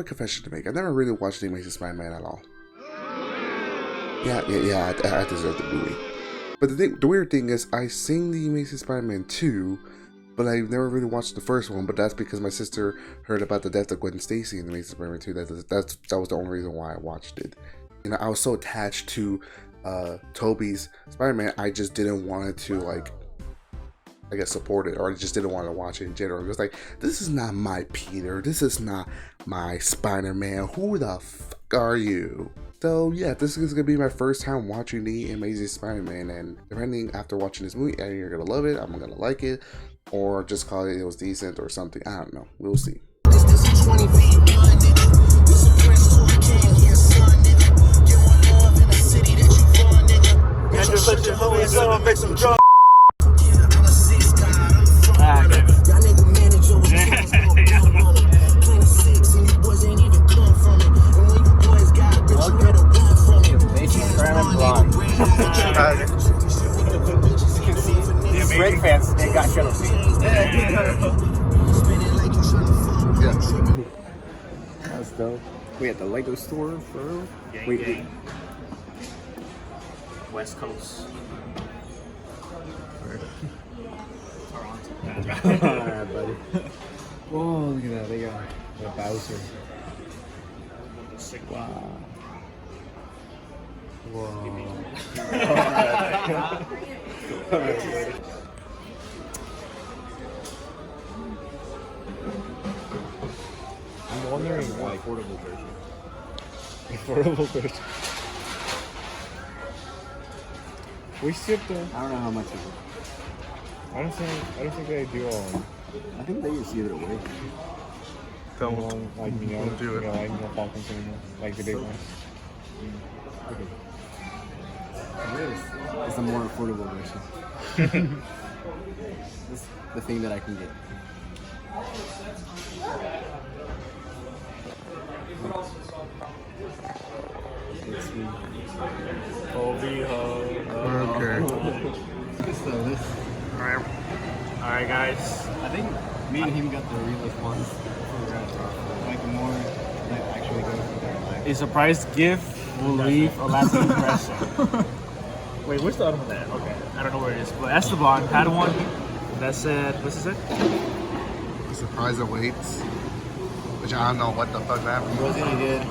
confession to make. I never really watched the Amazing Spider-Man at all. Yeah, I deserve the movie. But the weird thing is, I seen the Amazing Spider-Man 2, but I never really watched the first one. But that's because my sister heard about the death of Gwen Stacy in the Amazing Spider-Man 2. That was the only reason why I watched it. You know, I was so attached to Tobey's Spider-Man, I just didn't want to, like, I guess, support it, or I just didn't want to watch it in general. It was like, this is not my Peter, this is not my Spider-Man, who the fuck are you? So yeah, this is gonna be my first time watching the Amazing Spider-Man, and depending after watching this movie, either you're gonna love it, I'm gonna like it, or just call it was decent or something. I don't know, we'll see. Red fans, they got shut up. That's dope. We at the Lego store for wait. West Coast. Alright, buddy. Whoa, look at that. They got the Bowser. Wow. Whoa. I'm wondering why affordable version. Affordable version. We skipped them. I don't know how much is it. I don't think they do all. I think they just give it away. Don't do it. Like Falcons anymore, like the big ones. Okay. It's the more affordable version. This is the thing that I can get. Okay. Alright, guys. I think me and him got the realest ones. Like the more that actually goes with their life. A surprise gift will leave a lasting impression. Wait, where's the other one at? Okay, I don't know where it is. But Esteban had one that said, what's it say? The surprise awaits. Which I don't know what the fuck that means. Wasn't he good?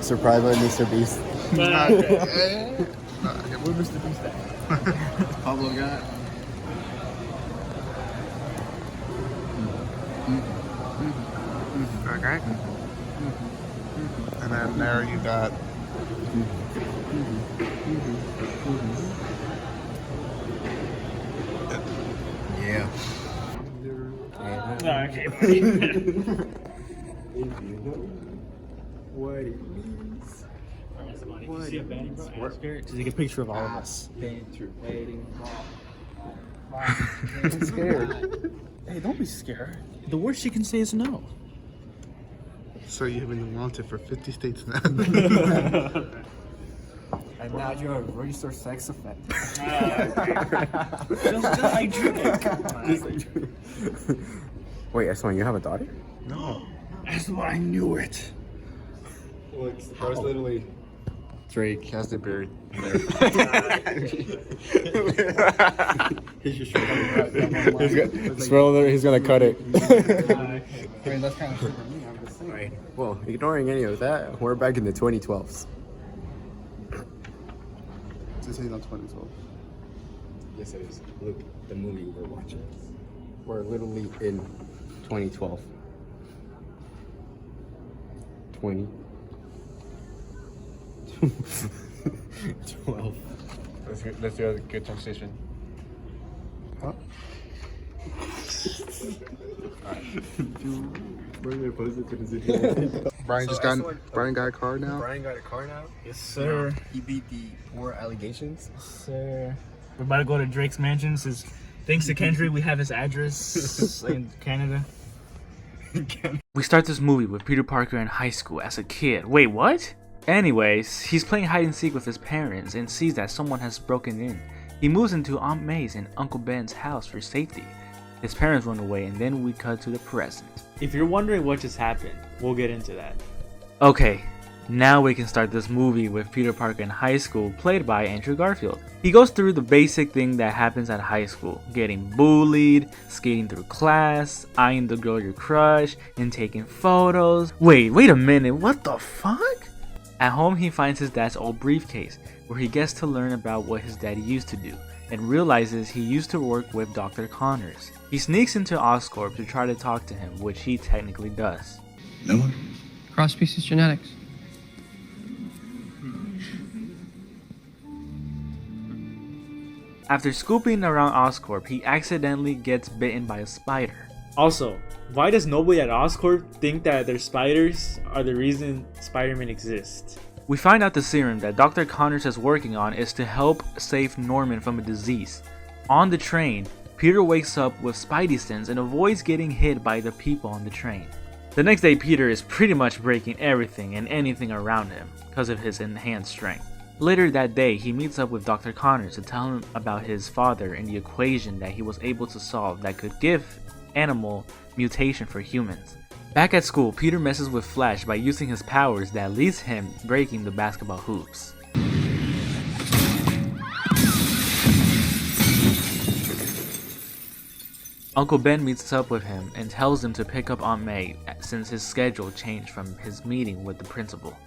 Surprise by Mr. Beast. Where Mr. Beast at? Pablo got. Okay. And then there you got. Yeah. Okay, buddy. What it means. What see a batting bro? Ask her to take a picture of all of us. I'm scared. Hey, don't be scared. The worst she can say is no. So you've been wanted for 50 states now. And now you're a registered sex offender. Just like Drake. Wait, Esteban, you have a daughter? No. That's what I knew it. Well, that was literally Drake has the beard. He's gonna cut it. I mean, that's kind of for me. I'm just saying. Right. Well, ignoring any of that, we're back in the 2012s. This ain't on 2012. Yes, it is. Look, the movie we're watching. We're literally in 2012. 20. 12. Let's do a good transition. Huh? Bryan Bryan got a car now? Bryan got a car now? Yes, sir. He beat the 4 allegations. Yes, sir. We're about to go to Drake's mansion. Thanks to Kendrick, we have his address in Canada. We start this movie with Peter Parker in high school as a kid. Wait, what? Anyways, he's playing hide and seek with his parents and sees that someone has broken in. He moves into Aunt May's and Uncle Ben's house for safety. His parents run away, and then we cut to the present. If you're wondering what just happened, we'll get into that. Okay, now we can start this movie with Peter Parker in high school, played by Andrew Garfield. He goes through the basic thing that happens at high school: getting bullied, skating through class, eyeing the girl you crush, and taking photos. Wait a minute, what the fuck? At home, he finds his dad's old briefcase, where he gets to learn about what his dad used to do, and realizes he used to work with Dr. Connors. He sneaks into Oscorp to try to talk to him, which he technically does. No one? Cross species genetics. After scooping around Oscorp, he accidentally gets bitten by a spider. Also, why does nobody at Oscorp think that their spiders are the reason Spider-Man exists? We find out the serum that Dr. Connors is working on is to help save Norman from a disease. On the train, Peter wakes up with Spidey sense and avoids getting hit by the people on the train. The next day, Peter is pretty much breaking everything and anything around him because of his enhanced strength. Later that day, he meets up with Dr. Connors to tell him about his father and the equation that he was able to solve that could give animal mutation for humans. Back at school, Peter messes with Flash by using his powers that leads him breaking the basketball hoops. Uncle Ben meets up with him and tells him to pick up Aunt May since his schedule changed from his meeting with the principal.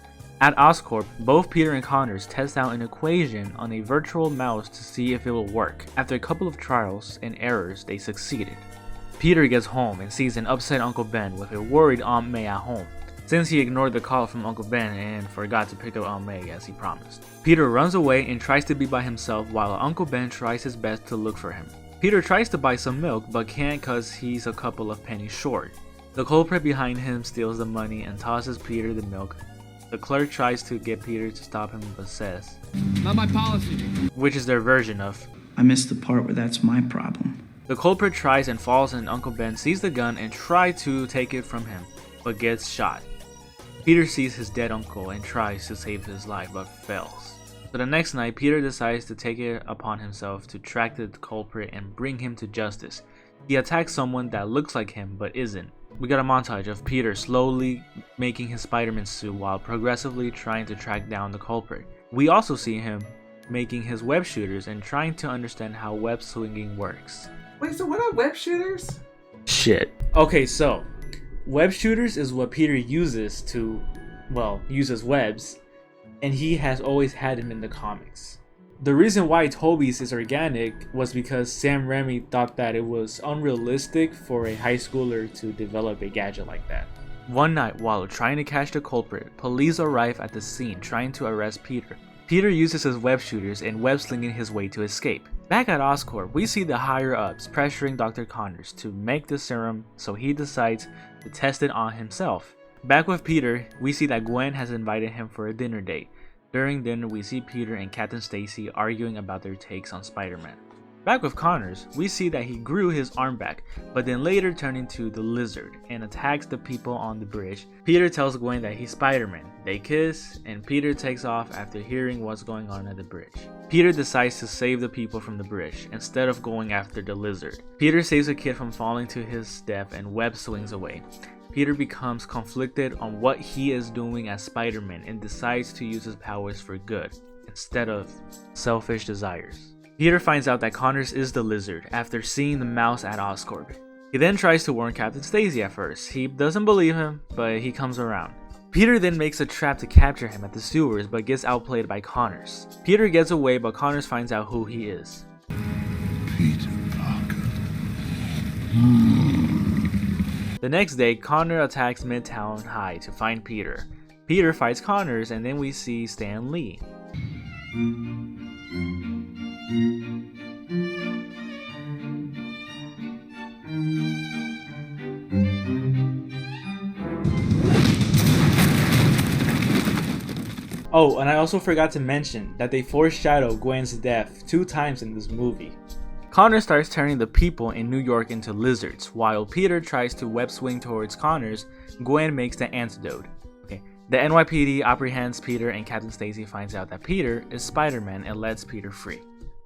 At Oscorp, both Peter and Connors test out an equation on a virtual mouse to see if it will work. After a couple of trials and errors, they succeeded. Peter gets home and sees an upset Uncle Ben with a worried Aunt May at home, since he ignored the call from Uncle Ben and forgot to pick up Aunt May as he promised. Peter runs away and tries to be by himself while Uncle Ben tries his best to look for him. Peter tries to buy some milk but can't cause he's a couple of pennies short. The culprit behind him steals the money and tosses Peter the milk. The clerk tries to get Peter to stop him but says, Not my policy. which is their version of, I missed the part where that's my problem. The culprit tries and falls and Uncle Ben sees the gun and tries to take it from him, but gets shot. Peter sees his dead uncle and tries to save his life but fails. So the next night, Peter decides to take it upon himself to track the culprit and bring him to justice. He attacks someone that looks like him but isn't. We got a montage of Peter slowly making his Spider-Man suit while progressively trying to track down the culprit. We also see him making his web shooters and trying to understand how web swinging works. Wait, so what are web shooters? Shit. Okay, so web shooters is what Peter uses to, uses webs, and he has always had them in the comics. The reason why Toby's is organic was because Sam Raimi thought that it was unrealistic for a high schooler to develop a gadget like that. One night, while trying to catch the culprit, police arrive at the scene trying to arrest Peter. Peter uses his web shooters and web slinging his way to escape. Back at Oscorp, we see the higher-ups pressuring Dr. Connors to make the serum, so he decides to test it on himself. Back with Peter, we see that Gwen has invited him for a dinner date. During dinner, we see Peter and Captain Stacy arguing about their takes on Spider-Man. Back with Connors, we see that he grew his arm back, but then later turned into the Lizard and attacks the people on the bridge. Peter tells Gwen that he's Spider-Man. They kiss, and Peter takes off after hearing what's going on at the bridge. Peter decides to save the people from the bridge instead of going after the Lizard. Peter saves a kid from falling to his death and web swings away. Peter becomes conflicted on what he is doing as Spider-Man and decides to use his powers for good instead of selfish desires. Peter finds out that Connors is the Lizard after seeing the mouse at Oscorp. He then tries to warn Captain Stacy at first. He doesn't believe him, but he comes around. Peter then makes a trap to capture him at the sewers but gets outplayed by Connors. Peter gets away but Connors finds out who he is. Peter Parker. The next day, Connor attacks Midtown High to find Peter. Peter fights Connors and then we see Stan Lee. Oh, and I also forgot to mention that they foreshadow Gwen's death 2 times in this movie. Connor starts turning the people in New York into lizards. While Peter tries to web swing towards Connors, Gwen makes the antidote. The NYPD apprehends Peter and Captain Stacy finds out that Peter is Spider-Man and lets Peter free.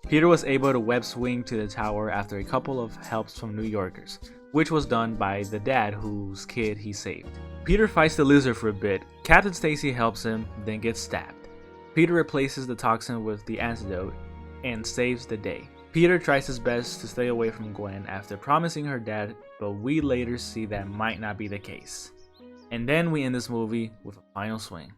Peter was able to web swing to the tower after a couple of helps from New Yorkers, which was done by the dad whose kid he saved. Peter fights the lizard for a bit. Captain Stacy helps him, then gets stabbed. Peter replaces the toxin with the antidote and saves the day. Peter tries his best to stay away from Gwen after promising her dad, but we later see that might not be the case. And then we end this movie with a final swing.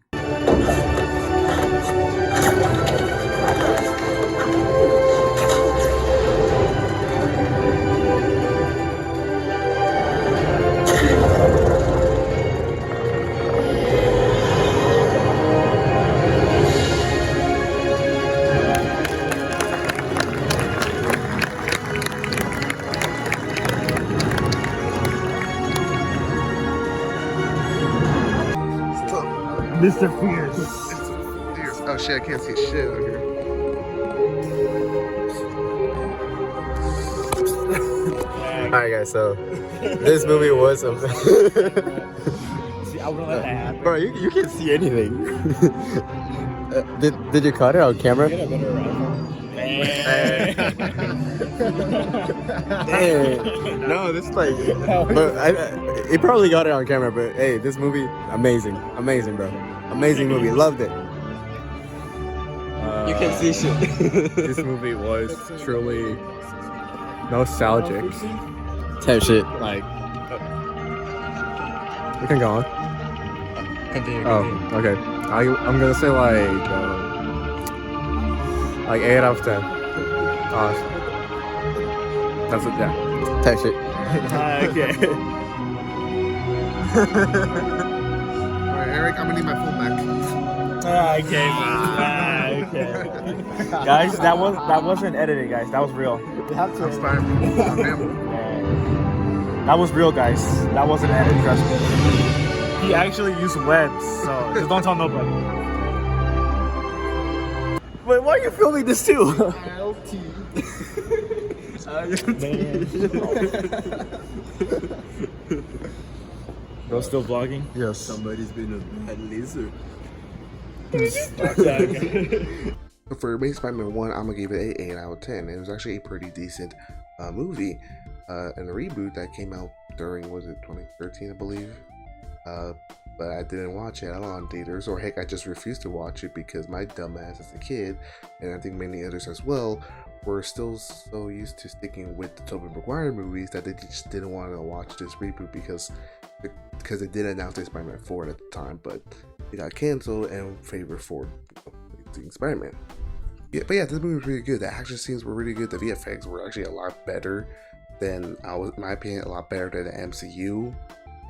Mr. Fierce. Oh shit, I can't see shit over here. Alright guys, so this movie was See, I wouldn't let that happen. bro, you can't see anything. Did you cut it on camera? Dang. No, this is like but it probably got it on camera, but hey, this movie amazing, bro, amazing movie, loved it. You can see shit. This movie was truly nostalgic. Type shit. Like, we can go on. Continue. Oh, okay. I'm gonna say like 8 out of 10. That's it. Yeah. Type shit. Okay. Alright, Eric, I'm gonna need my phone back. Okay. Okay. Guys, that wasn't edited, guys. That was real. I'm fine. That was real, guys. That wasn't edited, trust me. He actually used webs, so just don't tell nobody. Wait, why are you filming this too? Bro, still vlogging? Yes. Somebody's been a bad lizard. For Amazing Spider-Man 1, I'm gonna give it an 8 out of 10. It was actually a pretty decent movie, and a reboot that came out during, was it 2013, I believe? But I didn't watch it on theaters, or heck, I just refused to watch it because my dumbass as a kid, and I think many others as well, were still so used to sticking with the Tobey Maguire movies that they just didn't want to watch this reboot because they did announce Spider-Man 4 at the time, but it got canceled in favor for Amazing Spider-Man. Yeah, but yeah, this movie was really good. The action scenes were really good. The VFX were actually a lot better than, in my opinion, a lot better than the MCU.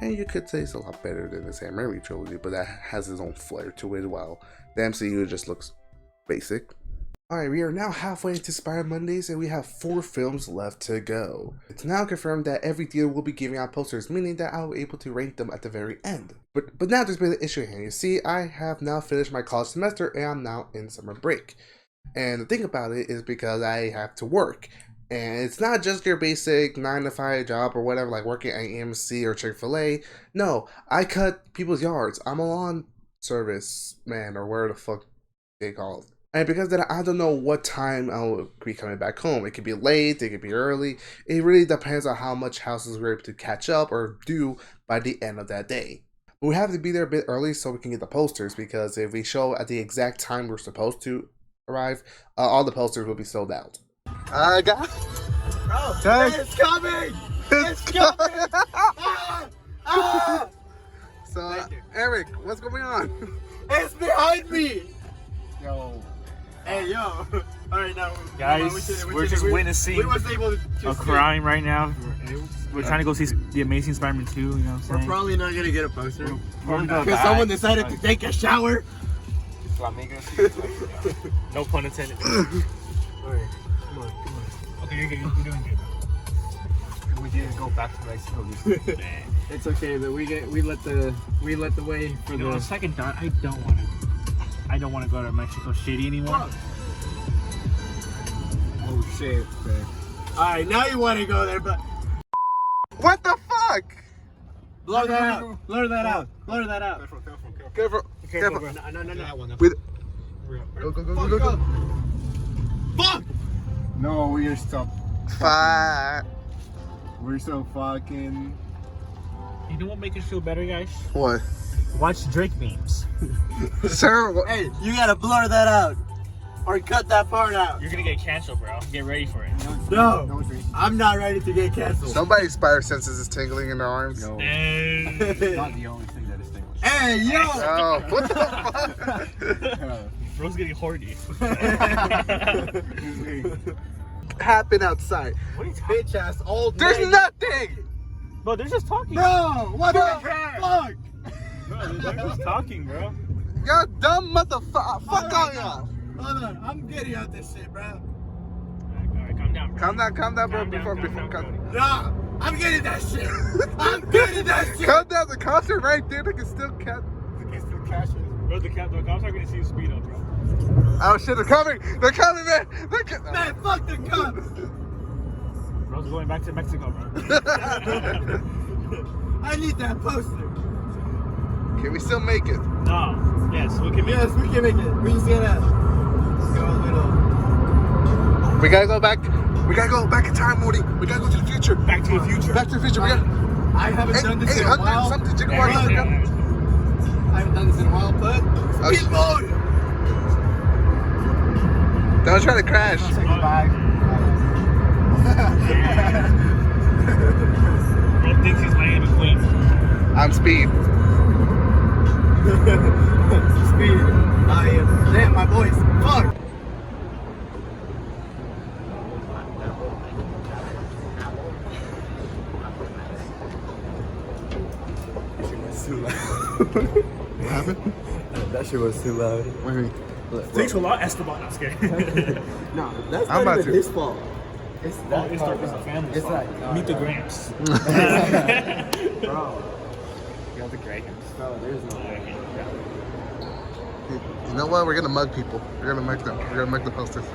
And you could say it's a lot better than the Sam Raimi trilogy, but that has its own flair to it, while the MCU just looks basic. Alright, we are now halfway into Spider Mondays and we have 4 films left to go. It's now confirmed that every theater will be giving out posters, meaning that I will be able to rank them at the very end. But now there's been an issue here. You see, I have now finished my college semester and I'm now in summer break. And the thing about it is because I have to work. And it's not just your basic 9-to-5 job or whatever, like working at EMC or Chick-fil-A. No, I cut people's yards. I'm a lawn service man, or where the fuck they call it. And because that, I don't know what time I'll be coming back home. It could be late, it could be early. It really depends on how much houses we're able to catch up or do by the end of that day. But we have to be there a bit early so we can get the posters, because if we show at the exact time we're supposed to arrive, all the posters will be sold out. I got. Bro, it's coming! It's coming! So, Eric, what's going on? It's behind me! Yo. Hey, yo. Alright, now. Guys, we're just witnessing We was able to a crime right now. We're trying to go see The Amazing Spider-Man 2, you know what I'm saying? We're probably not gonna get a poster. Probably gonna Because die. someone decided to take a shower. No pun intended. Alright, come on. Okay, you're good. You're doing good. We didn't go back to Mexico. It's okay, but we let the way for You know, on the. second thought, I don't want to go to Mexico City anymore. Oh shit, man. Alright, now you want to go there, but. What the fuck? Blur that out. Blur that out. Blur that out. Careful. Careful, Careful. bro. No. That one. With... Go. Fuck! No, we are stuck. Fuck. We're so fucking. You know what make us feel better, guys? What? Watch Drake memes. Sir, what? Hey, you gotta blur that out. Or cut that part out. You're gonna get canceled, bro. Get ready for it. No, I'm not ready to get canceled. Somebody's spider senses is tingling in their arms. No. Hey. Not the only thing that is distinguished. Hey, yo! Oh, what the fuck? Bro's getting horny. Happened outside. What are you talking Bitch ass old There's man. nothing! Bro, they're just talking. Bro, what the fuck? Bro, they're just talking, bro. Y'all dumb motherfucker. Fuck all y'all. Hold on, I'm getting out this shit, bro. Alright, calm down, bro. Calm down, bro. Calm down, Before. calm down. Nah, I'm getting that shit. I'm getting that shit. Calm down. The concert right there. They can still catch. Bro, the cops are gonna see you speed up, bro. Oh shit! They're coming, man. Man, fuck the cops. Bro's going back to Mexico, bro. I need that poster. Can we still make it? No. Yes, we can make Yes, we can make it. We can see that. We gotta go back. We gotta go back in time, Morty. We gotta go to the future. Back to the future. Back to the future. We got I haven't done this in a 800 while. something Yeah, gigawatts. yeah. I haven't done this in a while, but Oh, speed mode. Don't try to crash. Say goodbye. Bro thinks he's Miami Queen. I'm Speed. Speed. I am. Damn, my voice. Fuck. What happened? That shit was too loud. What do you mean? Thanks a lot, Esteban. I'm scared. No, that's I'm not about even to. his fault. It's that It's part, the bro. family's It's fault. like Meet the Gramps. bro. You know the Grahams. Bro, there's no way. You know what? We're gonna mug people. We're gonna mug them. We're gonna mug the posters.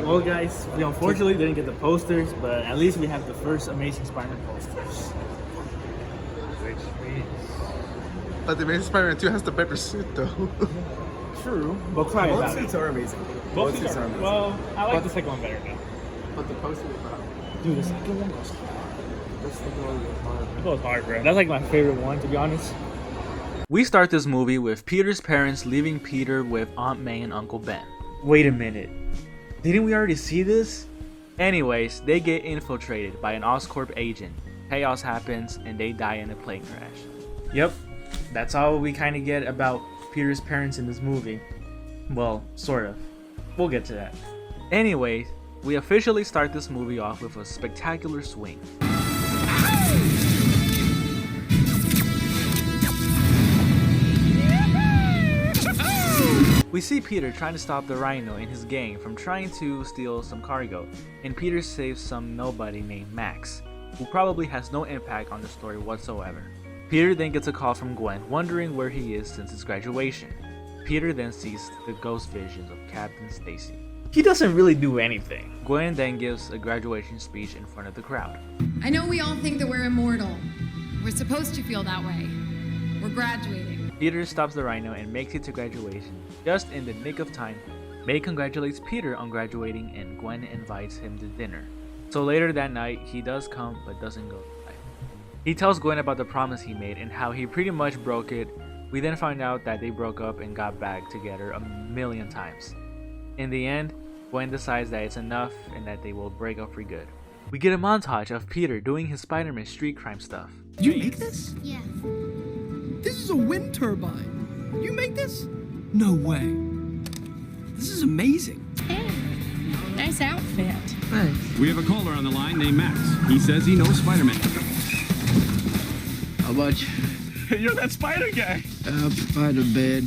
Well, guys, we unfortunately didn't get the posters, but at least we have the first Amazing Spider-Man posters. But the Amazing Spider-Man 2 has the better suit, though. True, but cry Both about suits it. are amazing. Both suits are amazing. well, I like the second one better though. But the poster is hard. Dude, the second one was The second one is hard. it goes hard, bro. That's like my favorite one, to be honest. We start this movie with Peter's parents leaving Peter with Aunt May and Uncle Ben. Wait a minute. Didn't we already see this? Anyways, they get infiltrated by an Oscorp agent. Chaos happens and they die in a plane crash. Yep, that's all we kind of get about Peter's parents in this movie. Well, sort of. We'll get to that. Anyways, we officially start this movie off with a spectacular swing. We see Peter trying to stop the Rhino and his gang from trying to steal some cargo, and Peter saves some nobody named Max, who probably has no impact on the story whatsoever. Peter then gets a call from Gwen, wondering where he is since his graduation. Peter then sees the ghost visions of Captain Stacy. He doesn't really do anything. Gwen then gives a graduation speech in front of the crowd. I know we all think that we're immortal. We're supposed to feel that way. We're graduating. Peter stops the Rhino and makes it to graduation, just in the nick of time. May congratulates Peter on graduating and Gwen invites him to dinner. So later that night, he does come but doesn't go live. He tells Gwen about the promise he made and how he pretty much broke it. We then find out that they broke up and got back together a million times. In the end, Gwen decides that it's enough and that they will break up for good. We get a montage of Peter doing his Spider-Man street crime stuff. Did you make this? Yes. This is a wind turbine. You make this? No way. This is amazing. Hey, nice outfit. Thanks. We have a caller on the line named Max. He says he knows Spider-Man. How much? You're that spider guy! Up by the bed.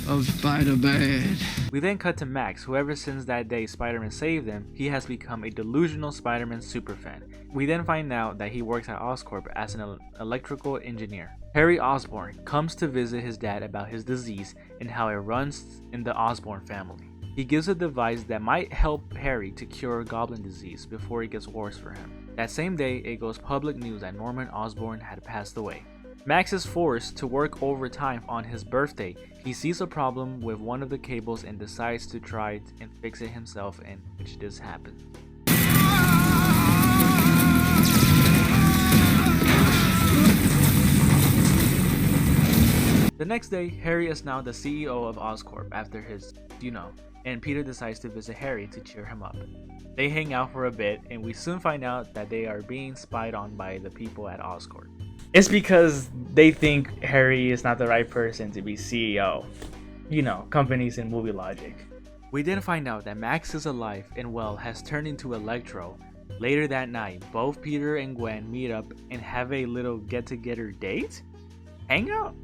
Up by the bed. We then cut to Max, who ever since that day Spider-Man saved him, he has become a delusional Spider-Man superfan. We then find out that he works at Oscorp as an electrical engineer. Harry Osborn comes to visit his dad about his disease and how it runs in the Osborn family. He gives a device that might help Harry to cure goblin disease before it gets worse for him. That same day, it goes public news that Norman Osborn had passed away. Max is forced to work overtime on his birthday. He sees a problem with one of the cables and decides to try and fix it himself, in which this happens. The next day, Harry is now the CEO of Oscorp after his, and Peter decides to visit Harry to cheer him up. They hang out for a bit, and we soon find out that they are being spied on by the people at Oscorp. It's because they think Harry is not the right person to be CEO. Companies and movie logic. We then find out that Max is alive and has turned into Electro. Later that night, both Peter and Gwen meet up and have a little get-together date? Hangout?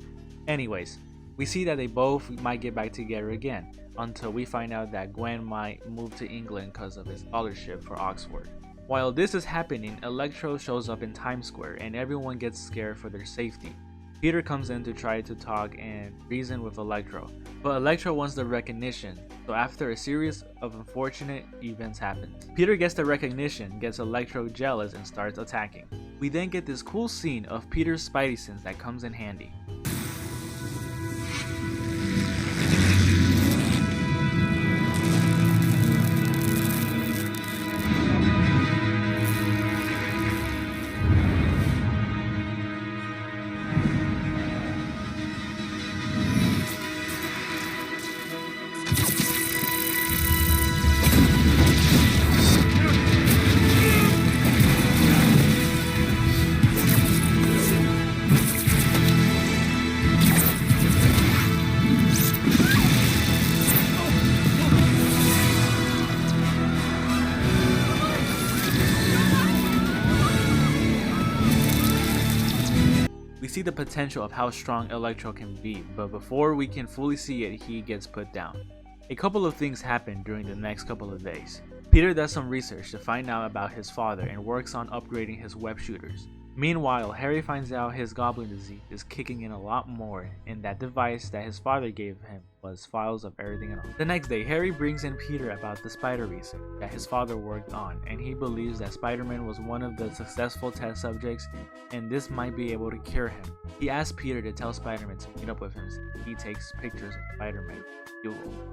Anyways, we see that they both might get back together again, until we find out that Gwen might move to England because of his scholarship for Oxford. While this is happening, Electro shows up in Times Square and everyone gets scared for their safety. Peter comes in to try to talk and reason with Electro, but Electro wants the recognition, so after a series of unfortunate events happen, Peter gets the recognition, gets Electro jealous and starts attacking. We then get this cool scene of Peter's Spidey sense that comes in handy. See the potential of how strong Electro can be, but before we can fully see it, he gets put down. A couple of things happen during the next couple of days. Peter does some research to find out about his father and works on upgrading his web shooters. Meanwhile, Harry finds out his goblin disease is kicking in a lot more, and that device that his father gave him was files of everything and all. The next day, Harry brings in Peter about the spider research that his father worked on, and he believes that Spider-Man was one of the successful test subjects and this might be able to cure him. He asks Peter to tell Spider-Man to meet up with him so he takes pictures of Spider-Man.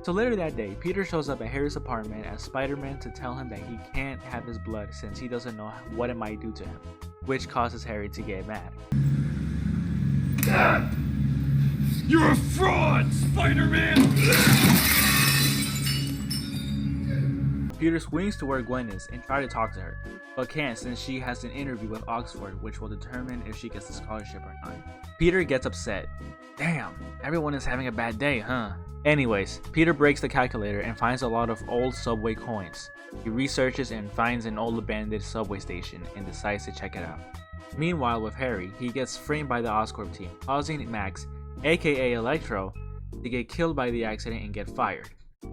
So later that day, Peter shows up at Harry's apartment as Spider-Man to tell him that he can't have his blood since he doesn't know what it might do to him, which causes Harry to get mad. Dad! You're a fraud, Spider-Man! Peter swings to where Gwen is and tries to talk to her, but can't since she has an interview with Oxford which will determine if she gets the scholarship or not. Peter gets upset. Damn, everyone is having a bad day, huh? Anyways, Peter breaks the calculator and finds a lot of old subway coins. He researches and finds an old abandoned subway station and decides to check it out. Meanwhile with Harry, he gets framed by the Oscorp team, causing Max, aka Electro, to get killed by the accident and get fired.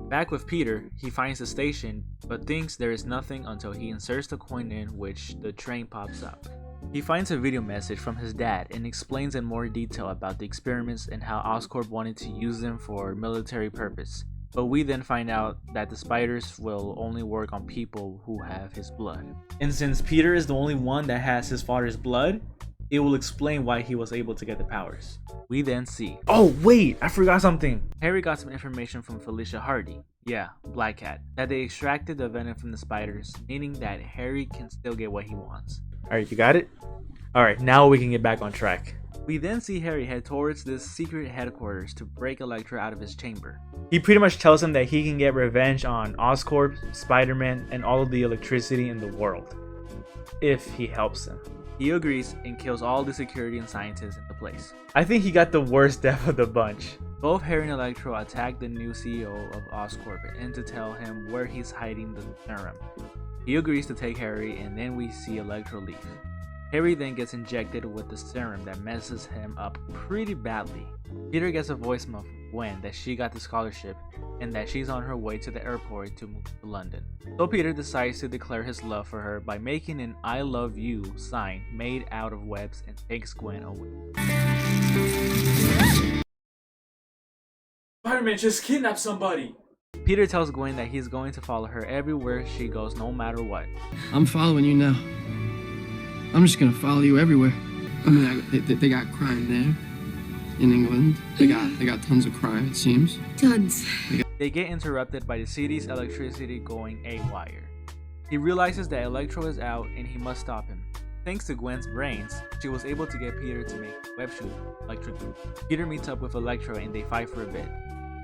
Back with Peter, he finds the station but thinks there is nothing until he inserts the coin in which the train pops up. He finds a video message from his dad and explains in more detail about the experiments and how Oscorp wanted to use them for military purpose. But we then find out that the spiders will only work on people who have his blood. And since Peter is the only one that has his father's blood, it will explain why he was able to get the powers. We then see... Oh wait, I forgot something! Harry got some information from Felicia Hardy, yeah, Black Cat, that they extracted the venom from the spiders, meaning that Harry can still get what he wants. Alright, you got it? Alright, now we can get back on track. We then see Harry head towards this secret headquarters to break Electro out of his chamber. He pretty much tells him that he can get revenge on Oscorp, Spider-Man, and all of the electricity in the world, if he helps him. He agrees and kills all the security and scientists in the place. I think he got the worst death of the bunch. Both Harry and Electro attack the new CEO of Oscorp and to tell him where he's hiding the serum. He agrees to take Harry and then we see Electro leave. Harry then gets injected with the serum that messes him up pretty badly. Peter gets a voicemail from Gwen that she got the scholarship and that she's on her way to the airport to move to London. So Peter decides to declare his love for her by making an I love you sign made out of webs and takes Gwen away. Spider-Man just kidnapped somebody! Peter tells Gwen that he's going to follow her everywhere she goes no matter what. I'm following you now. I'm just gonna follow you everywhere. I mean, they got crime there in England. They got tons of crime, it seems. Tons. They get interrupted by the city's electricity going AWire. He realizes that Electro is out and he must stop him. Thanks to Gwen's brains, she was able to get Peter to make web shoot electric boot. Peter meets up with Electro and they fight for a bit.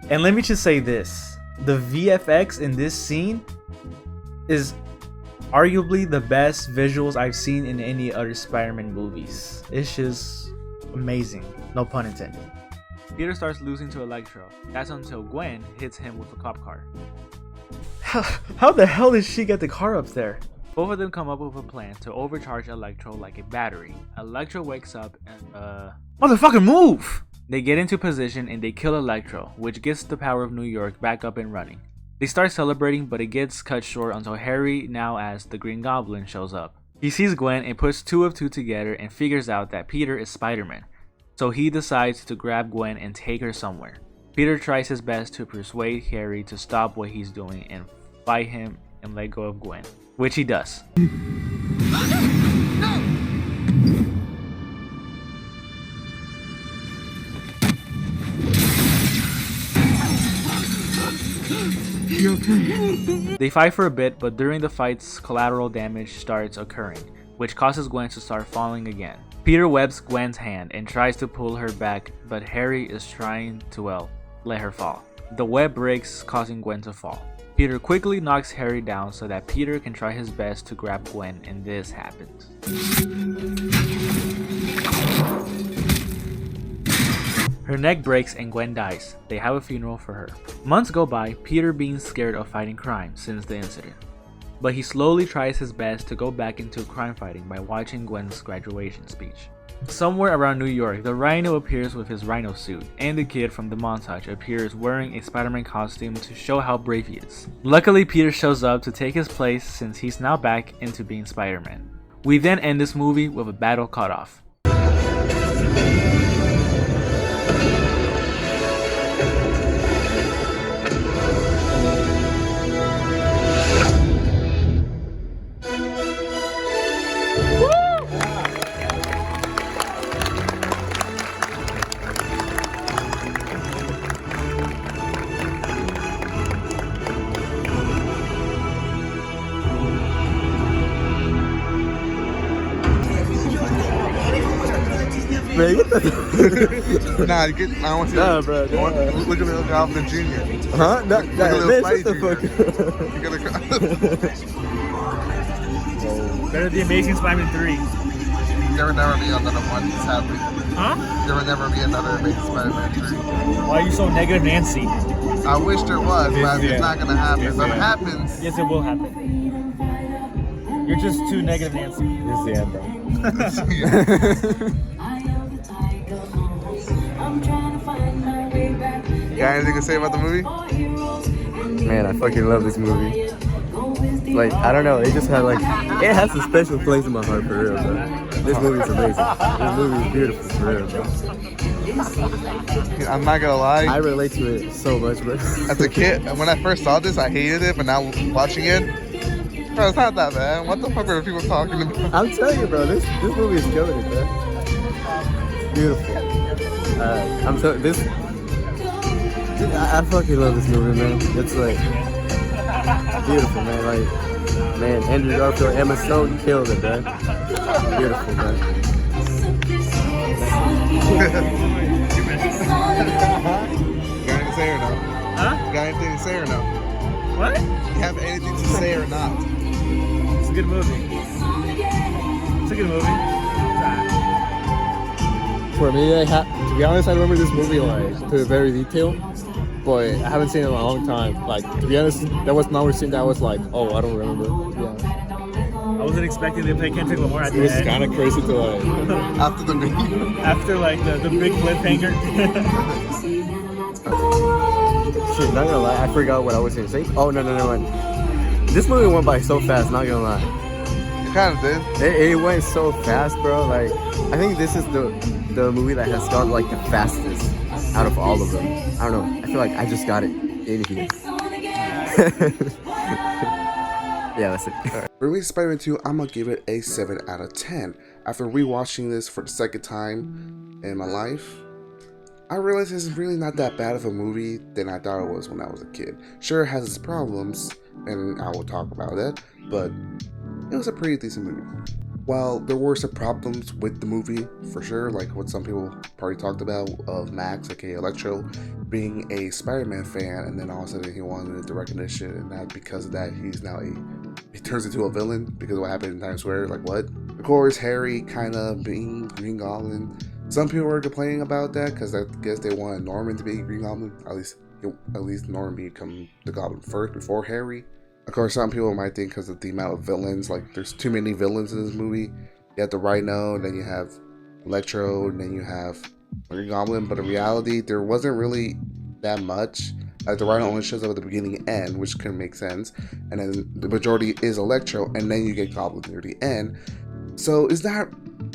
And let me just say this, the VFX in this scene is arguably the best visuals I've seen in any other Spider-Man movies. It's just amazing, no pun intended. Peter starts losing to Electro. That's until Gwen hits him with a cop car. How the hell did she get the car up there? Both of them come up with a plan to overcharge Electro like a battery. Electro wakes up and motherfucker move! They get into position and they kill Electro, which gets the power of New York back up and running. They start celebrating, but it gets cut short until Harry, now as the Green Goblin, shows up. He sees Gwen and puts 2 of 2 together and figures out that Peter is Spider-Man. So he decides to grab Gwen and take her somewhere. Peter tries his best to persuade Harry to stop what he's doing and fight him and let go of Gwen, which he does. You okay? They fight for a bit, but during the fights, collateral damage starts occurring, which causes Gwen to start falling again. Peter webs Gwen's hand and tries to pull her back, but Harry is trying to, well, let her fall. The web breaks, causing Gwen to fall. Peter quickly knocks Harry down so that Peter can try his best to grab Gwen, and this happens. Her neck breaks and Gwen dies. They have a funeral for her. Months go by, Peter being scared of fighting crime since the incident. But he slowly tries his best to go back into crime fighting by watching Gwen's graduation speech. Somewhere around New York, the Rhino appears with his Rhino suit, and the kid from the montage appears wearing a Spider-Man costume to show how brave he is. Luckily, Peter shows up to take his place since he's now back into being Spider-Man. We then end this movie with a battle cutoff. Man, get the Nah, I don't want to. Nah, bro. Look at little Goblin Jr. Huh? No, Look at little man, Spidey shut the fuck Jr. up. You gotta Better The Amazing Spider-Man 3. There will never be another one, sadly. Huh? There will never be another Amazing Spider-Man 3. Why are you so negative, Nancy? I wish there was, but Yeah. it's not gonna happen. Yes, If it yeah. happens, Yes, it will happen. You're just too negative, Nancy. This is the end, bro. got anything to say about the movie? Man, I fucking love this movie. Like, I don't know, it just had like, it has a special place in my heart for real, bro. This movie is amazing. This movie is beautiful for real, bro. I'm not gonna lie. I relate to it so much, bro. As a kid, when I first saw this, I hated it, but now watching it, bro, it's not that bad. What the fuck are people talking about? I'm telling you, bro, this movie is killing it, bro. Beautiful. I'm so I fucking love this movie, man. It's like beautiful, man. Like, man, Andrew Garfield, Emma Stone killed it, man. Beautiful, man. Got anything to say or no? Huh? Got anything to say or no? What? You have anything to say or not? It's a good movie. It's a good movie. For me, to be honest, I remember this movie like to a very detail, but I haven't seen it in a long time. Like, to be honest, that was not a scene that I was like, oh, I don't remember. Yeah. I wasn't expecting to play Kendrick Lamar at It the was end. kind of crazy to like. After the movie. After like the big cliffhanger. Shit, not gonna lie, I forgot what I was gonna say. Oh no. This movie went by so fast. Not gonna lie. It kind of did. It went so fast, bro. Like, I think this is the movie that has gone like the fastest out of all of them. I don't know. I feel like I just got it in here. Yeah, that's it. For me, Spider-Man 2, I'm gonna give it a 7 out of 10. after rewatching this for the second time in my life, I realized it's really not that bad of a movie than I thought it was when I was a kid. Sure, it has its problems, and I will talk about that, but it was a pretty decent movie. While there were some problems with the movie, for sure, like what some people probably talked about, of Max, aka Electro, being a Spider-Man fan, and then all of a sudden he wanted the recognition, and that because of that, he turns into a villain because of what happened in Times Square. Like, what? Of course, Harry kind of being Green Goblin. Some people were complaining about that because I guess they wanted Norman to be Green Goblin. At least Norman become the Goblin first before Harry. Of course, some people might think because of the amount of villains, like there's too many villains in this movie. You have the Rhino, and then you have Electro, and then you have Green Goblin. But in reality, there wasn't really that much. Like the Rhino only shows up at the beginning and end, which couldn't make sense. And then the majority is Electro, and then you get Goblin near the end. So it's not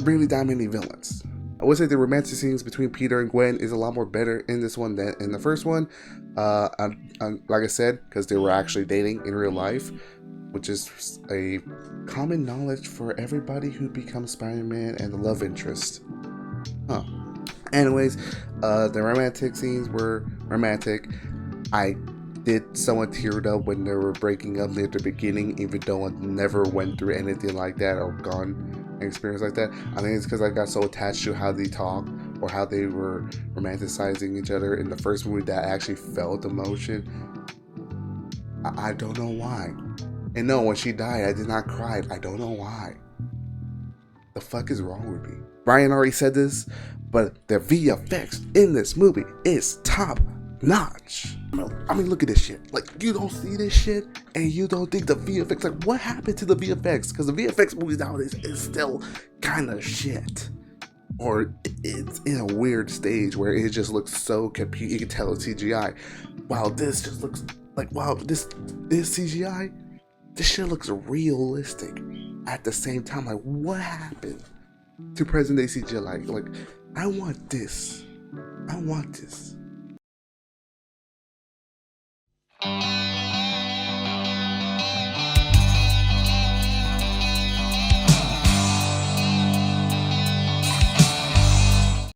really that many villains. I would say the romantic scenes between Peter and Gwen is a lot more better in this one than in the first one. Like I said, because they were actually dating in real life, which is a common knowledge for everybody who becomes Spider-Man and the love interest. Anyways, the romantic scenes were romantic. I did somewhat teared up when they were breaking up near the beginning, even though I never went through anything like that or gone an experience like that. I think it's because I got so attached to how they talk or how they were romanticizing each other in the first movie that I actually felt emotion. I don't know why. And no, when she died, I did not cry. I don't know why. The fuck is wrong with me? Bryan already said this, but the VFX in this movie is top notch. I mean, look at this shit. Like, you don't see this shit and you don't think the VFX, like, what happened to the VFX? Because the VFX movies nowadays is still kind of shit, or it's in a weird stage where it just looks so computer, you can tell it's CGI. Wow, this just looks like, wow, this CGI, this shit looks realistic at the same time. Like, what happened to present day CGI? Like I want this.